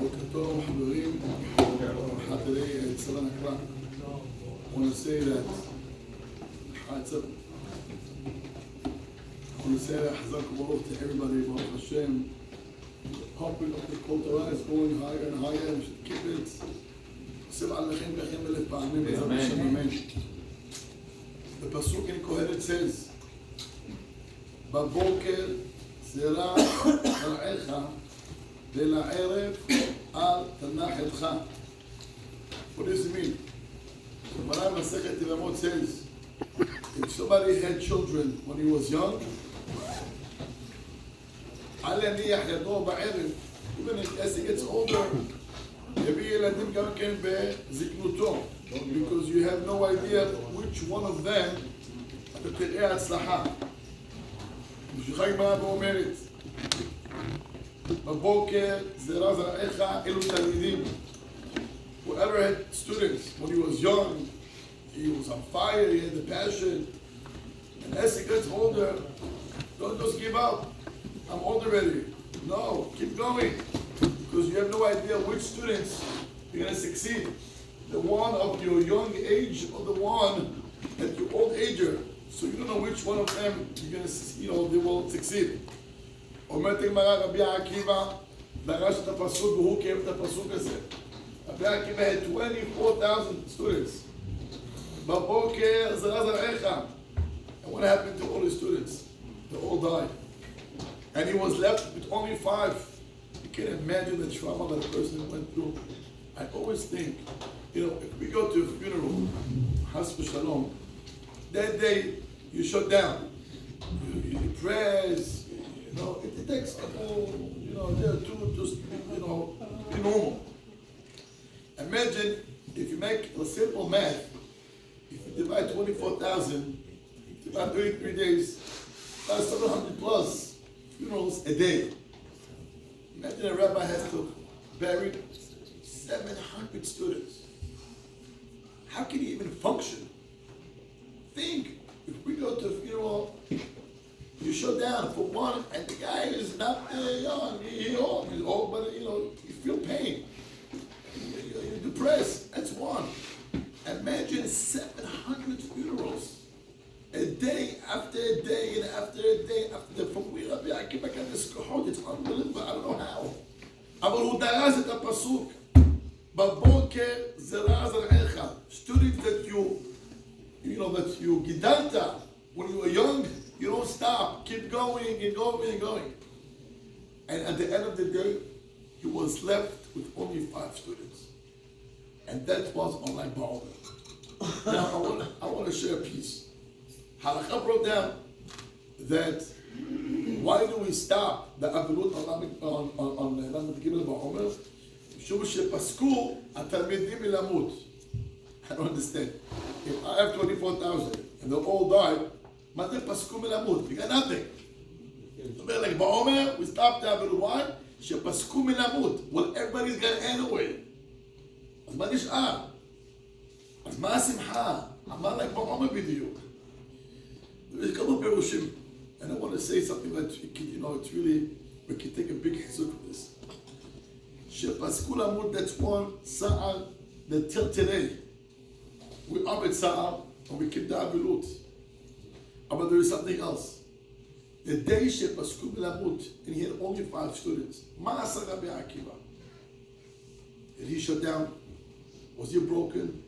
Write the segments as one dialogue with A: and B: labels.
A: בוקר טוב, חברים, חתרי צבא נקרא. I want to say that Chazak Baruch to everybody, Baruch Hashem. The pumping of the Hatora is going higher and higher. We should keep it. Amen. The pasuk in Kohelet says, בבוקר זרע זרעך ולערב אל תנח ידך. What does it mean? The Gemara Masechet Yevamot says, if somebody had children when he was young, אל יניח ידו בערב, even as he gets older, יביא ילדים גם כן בזקנותו, because you have no idea which one of them אתה תראה הצלחה. ממשיכה הגמרא ואומרת, בבוקר זרע זרעך אלו תלמידים. Whoever had students when he was young, he was on fire, he had the passion. And as he gets older, don't just give up. I'm old already. No, keep going. Because you have no idea which students you're going to succeed. The one of your young age or the one at your old ager. So you don't know which one of them you're going to, they will succeed. אומרת הגמרא רבי עקיבא דרש את הפסוק והוא קיים את הפסוק הזה. רבי עקיבא had 24,000 students. בבוקר זרע זרעך. And what happened to all his students? They all died. And he was left with only 5. You can imagine the trauma that a person went through. I always think, if we go to a funeral, Has v'Shalom, that day you shut down. You prayers, it takes a whole, to just, be normal. Imagine if you make a simple math, if you divide 24,000, divide 33 days, that's 700 plus funerals a day. Imagine a rabbi has to bury 700 students. How can he even function? Think, if we go to a funeral, you shut down for one, and the guy is not young, he's old, but you feel pain. You're depressed. That's one. Imagine 700 funerals. A day after a day and after a day after the from where I keep getting this cohort. It's unbelievable. I don't know how. אבל הוא דרש את הפסוק. בבוקר זרע זרעך. Students that you גידלת when you were young, you don't stop. Keep going and going and going. And at the end of the day, he was left with only 5 students. And that was on like Ba'omer. Now I want to share a piece. Halacha brought down that why do we stop the Avilut on Lamed Gimel Ba'omer? משום שפסקו התלמידים מלמות. I don't understand. If I have 24,000 and they all died, מה זה פסקו מלמות? We got nothing. זאת אומרת, like Ba'omer, we stopped the Avilut. Why? שפסקו מלמות. Well, everybody's got anyway. אז מה נשאר? אז מה השמחה? אמר like Ba'omer בדיוק. There's a couple of פירושים, and I want to say something that it's really, we can take a big hizuk of this. שפסקו למות, that's one sa'ar that till today, we are with sa'ar, and we keep the avilut. But there is something else. The day שפסקו למות, and he had only 5 students, מה עשה רבי עקיבא? Did he shut down? Was he broken?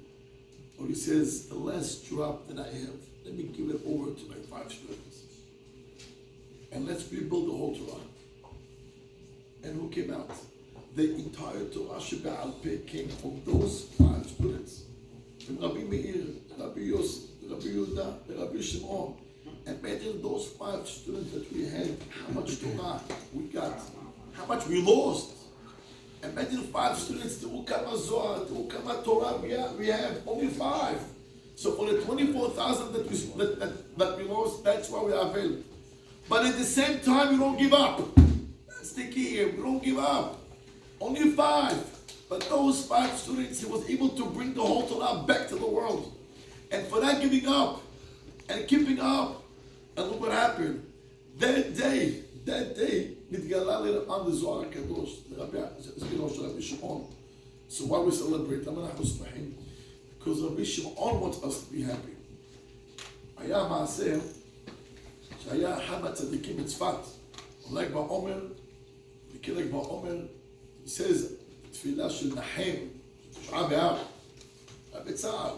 A: Or he says, the last drop that I have, let me give it over to my 5 students. And let's rebuild the whole Torah. And who came out? The entire Torah Shebe'al Peh came from those 5 students. From Rabbi Meir, Rabbi Yosef, Rabbi Yehuda, Rabbi Shimon. Imagine those 5 students that we had, how much Torah we got, how much we lost. Imagine 5 students, Te'ukama Zohar, Te'ukama Torah, we have only 5. So for the 24,000 that we lost, that's why we are available. But at the same time, we don't give up. That's the key here, we don't give up. Only 5. But those 5 students, he was able to bring the whole Torah back to the world. And for that giving up, and keeping up, and look what happened. That day, נתגלה on the Zohar הקדוש, Shimon. So why we celebrate? Because Rabbi Shimon wants us to be happy. היה מעשה שהיה אחד מהצדיקים בצפת, ל"ג בעומר, וכל"ג בעומר, he says, תפילה של נחם, תשעה באב, בצער.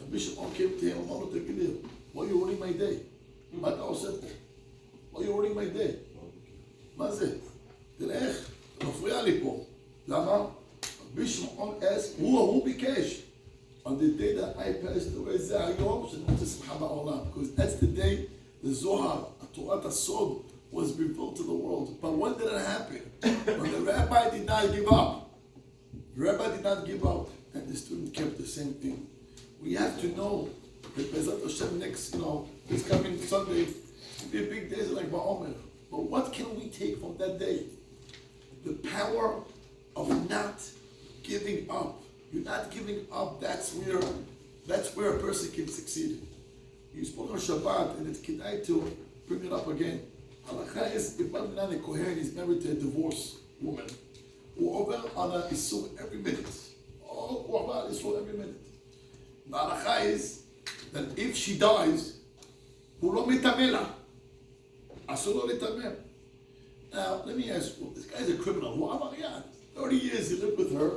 A: רבי שמעון came to him, אמר לו, תגיד לי, why are you ruining my day? מה אתה עושה פה? why are you ruining my day? מה זה? תלך, אתה מפריע לי פה. למה? רבי שמעון asked, הוא ביקש. On the day that I passed away, זה היום שאני רוצה שמחה בעולם. Because that's the day the Zohar, Torah Sod, was revealed to the world. But when did it happen? When the rabbi did not give up. The rabbi did not give up. And the student kept the same thing. We have to know that Bezat Hashem next, this coming Sunday, will be a big day like Ba'omer. But what can we take from that day? The power of not giving up. You're not giving up, that's where a person can succeed. You spoke on Shabbat, and it's kedai to bring it up again. Halacha is, if one man, a Kohen, is married to a divorced woman, who over on a Isur every minute. Oh, over Isur every minute. The halacha is that if she dies, hu lo mitameh la. Asur lo litameh. Now, let me ask you, this guy's a criminal. Hu avariyan. 30 years he lived with her,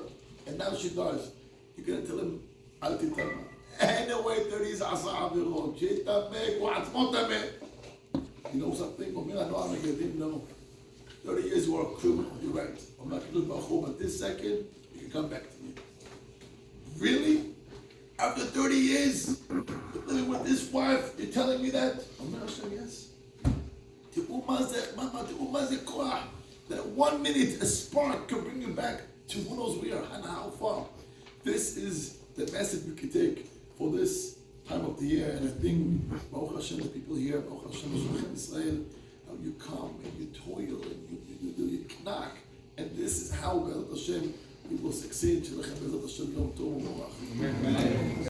A: and now she dies. You're going to tell him, Al titameh. Anyway, 30 years asa avirot. Shetameh, hu atzmo tameh. You know something? No. 30 years you are a criminal, you're right. I'm not going to do Bachum, but this second, you can come back to me. Really? After 30 years, living with this wife, you're telling me that? I'm not sure, yes. That 1 minute, a spark can bring you back to who knows where and how far. This is the message we can take for this time of the year, and I think, Baruch Hashem, the people here, Baruch Hashem, Israel, how you come and you toil and you knack, and this is how, Baruch Hashem, we will succeed. Amen.